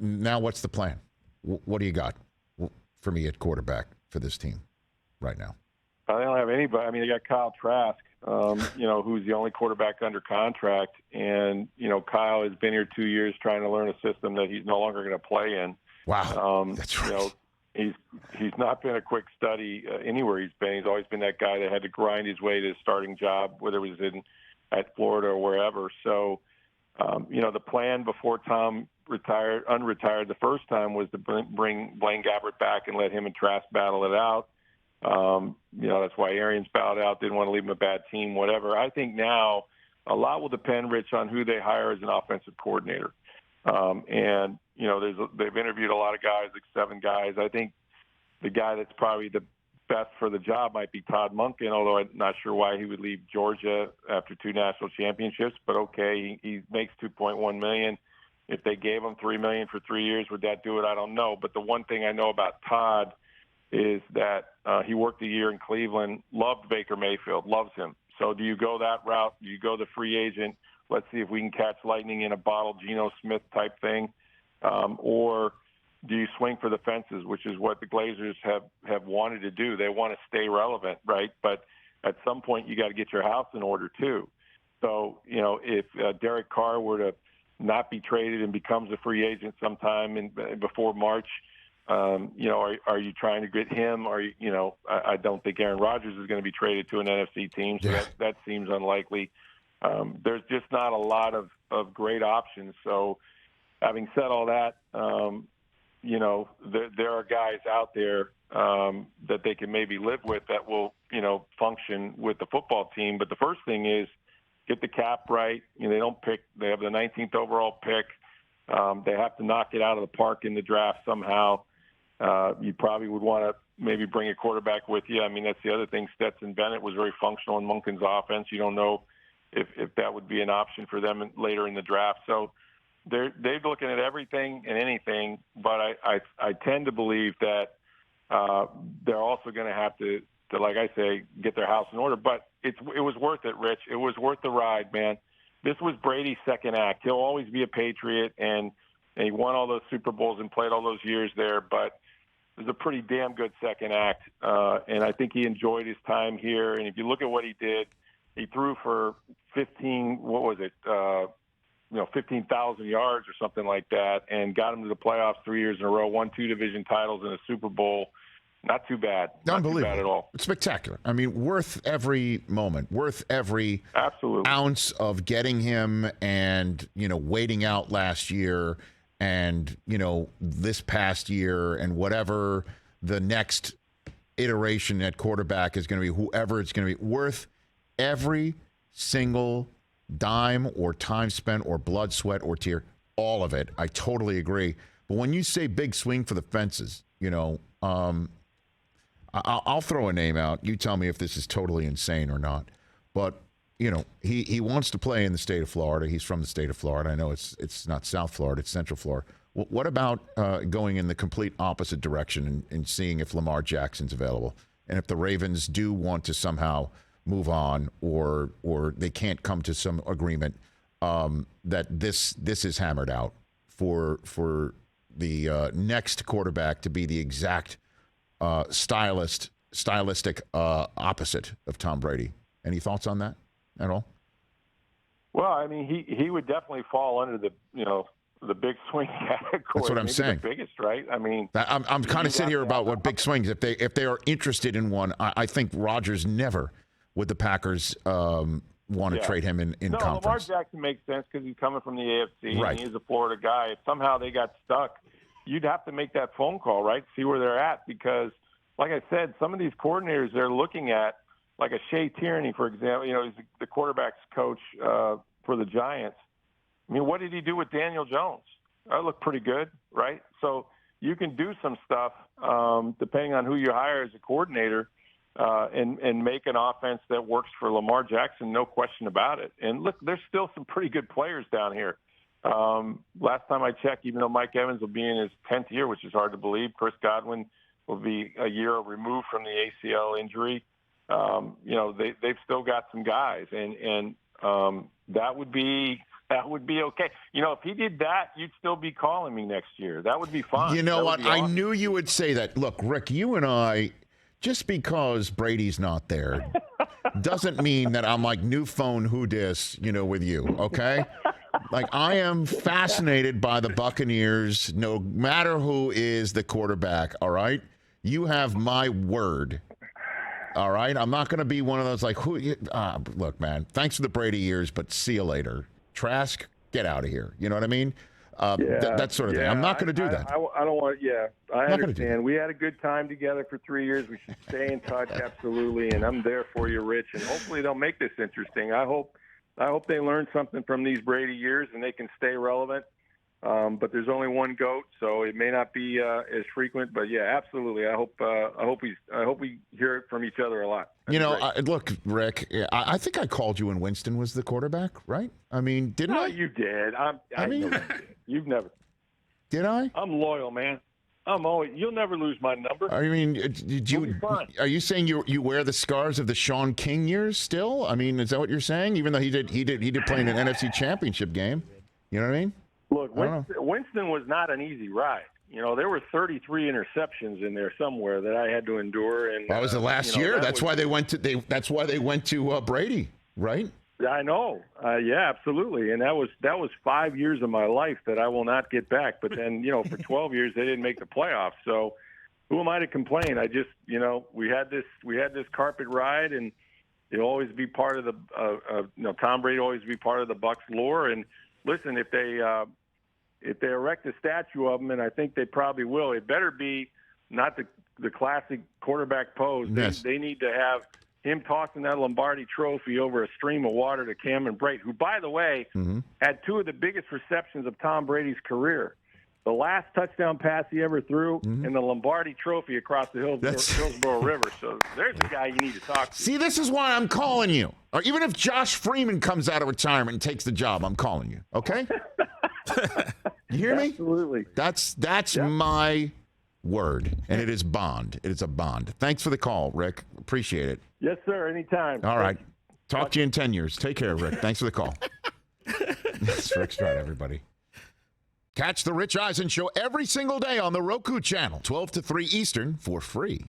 now what's the plan? What do you got for me at quarterback for this team right now? They don't have anybody. I mean, they got Kyle Trask, who's the only quarterback under contract. And, Kyle has been here 2 years trying to learn a system that he's no longer going to play in. Wow. That's right. He's not been a quick study anywhere he's been. He's always been that guy that had to grind his way to his starting job, whether it was at Florida or wherever. So, the plan before Tom unretired the first time was to bring Blaine Gabbert back and let him and Trask battle it out. That's why Arians bowed out, didn't want to leave him a bad team, whatever. I think now a lot will depend, Rich, on who they hire as an offensive coordinator. They've interviewed a lot of guys, like 7 guys. I think the guy that's probably the best for the job might be Todd Monken, although I'm not sure why he would leave Georgia after 2 national championships. But okay, he makes $2.1 million. If they gave him $3 million for 3 years, would that do it? I don't know. But the one thing I know about Todd is that he worked a year in Cleveland, loved Baker Mayfield, loves him. So do you go that route? Do you go the free agent? Let's see if we can catch lightning in a bottle, Geno Smith type thing, or do you swing for the fences, which is what the Glazers have wanted to do. They want to stay relevant, right? But at some point you got to get your house in order too. So, if Derek Carr were to not be traded and becomes a free agent sometime before March, are you trying to get him? Or, I don't think Aaron Rodgers is going to be traded to an NFC team, so that seems unlikely. There's just not a lot of great options. So having said all that, there are guys out there that they can maybe live with that will, function with the football team. But the first thing is get the cap right. They have the 19th overall pick. They have to knock it out of the park in the draft somehow. You probably would want to maybe bring a quarterback with you. I mean, that's the other thing. Stetson Bennett was very functional in Monken's offense. You don't know if that would be an option for them later in the draft. So they're looking at everything and anything, but I tend to believe that they're also going to have to, like I say, get their house in order. But it was worth it, Rich. It was worth the ride, man. This was Brady's second act. He'll always be a Patriot, and he won all those Super Bowls and played all those years there, but it was a pretty damn good second act, and I think he enjoyed his time here. And if you look at what he did, he threw for 15,000 yards or something like that, and got him to the playoffs 3 years in a row, won 2 division titles and a Super Bowl. Not too bad. Not too bad at all. It's spectacular. I mean, worth every moment, worth every ounce of getting him and, waiting out last year and, this past year and whatever the next iteration at quarterback is going to be, whoever it's going to be, worth every single dime or time spent or blood, sweat, or tear, all of it. I totally agree. But when you say big swing for the fences, I'll throw a name out. You tell me if this is totally insane or not. But, he wants to play in the state of Florida. He's from the state of Florida. I know it's not South Florida, it's Central Florida. What about going in the complete opposite direction and seeing if Lamar Jackson's available? And if the Ravens do want to somehow move on or they can't come to some agreement that this is hammered out for the next quarterback to be the exact stylistic opposite of Tom Brady. Any thoughts on that at all? Well, I mean, he would definitely fall under the big swing category. That's what I'm saying. The biggest, right? I mean, I'm kind of sitting here about what big swings. If they are interested in one, I think Rodgers never would the Packers want to trade him in conference. Lamar Jackson makes sense because he's coming from the AFC right. And he's a Florida guy. If somehow they got stuck, you'd have to make that phone call, right? See where they're at because, like I said, some of these coordinators they're looking at, like a Shea Tierney, for example, he's the quarterback's coach for the Giants. I mean, what did he do with Daniel Jones? That looked pretty good, right? So you can do some stuff depending on who you hire as a coordinator and make an offense that works for Lamar Jackson, no question about it. And look, there's still some pretty good players down here. Last time I checked, even though Mike Evans will be in his 10th year, which is hard to believe, Chris Godwin will be a year removed from the ACL injury. They've still got some guys, and that would be That would be okay. If he did that, you'd still be calling me next year. That would be fun. You know what? Awesome. I knew you would say that. Look, Rick, you and I, just because Brady's not there doesn't mean that I'm like new phone who dis, with you, okay? Like, I am fascinated by the Buccaneers, no matter who is the quarterback, all right? You have my word, all right? I'm not going to be one of those like, look, man, thanks for the Brady years, but see you later. Trask, get out of here. You know what I mean? That sort of thing. I'm not going to do that. I don't want. Yeah, I understand. We had a good time together for 3 years. We should stay in touch, absolutely. And I'm there for you, Rich. And hopefully they'll make this interesting. I hope they learn something from these Brady years and they can stay relevant. But there's only one GOAT, so it may not be as frequent. But yeah, absolutely. I hope we hear it from each other a lot. Look, Rick, I think I called you when Winston was the quarterback, right? I mean, didn't I? You did. I mean, you've never. Did I? I'm loyal, man. You'll never lose my number. I mean, are you saying you wear the scars of the Sean King years still? I mean, is that what you're saying? Even though he did play in an NFC Championship game, you know what I mean? Look, Winston was not an easy ride. There were 33 interceptions in there somewhere that I had to endure, and that was the last year. That's why they went to Brady, right? I know. Yeah, absolutely. And that was 5 years of my life that I will not get back. But then, for 12 years they didn't make the playoffs. So who am I to complain? I just, we had this carpet ride, and it'll always be part of the Tom Brady will always be part of the Bucs lore. And listen, if they erect a statue of him, and I think they probably will, it better be not the classic quarterback pose. Yes. They need to have him tossing that Lombardi trophy over a stream of water to Cameron Brate, who, by the way, had two of the biggest receptions of Tom Brady's career. The last touchdown pass he ever threw and the Lombardi trophy across the Hillsborough River. So there's the guy you need to talk to. See, this is why I'm calling you. Or even if Josh Freeman comes out of retirement and takes the job, I'm calling you, okay? You hear me? Absolutely. That's my word, and it is bond. It is a bond. Thanks for the call, Rick. Appreciate it. Yes, sir. Anytime. All right. Talk to you in 10 years. Take care, Rick. Thanks for the call. It's Rick Stroud, everybody. Catch the Rich Eisen Show every single day on the Roku channel, 12 to 3 Eastern, for free.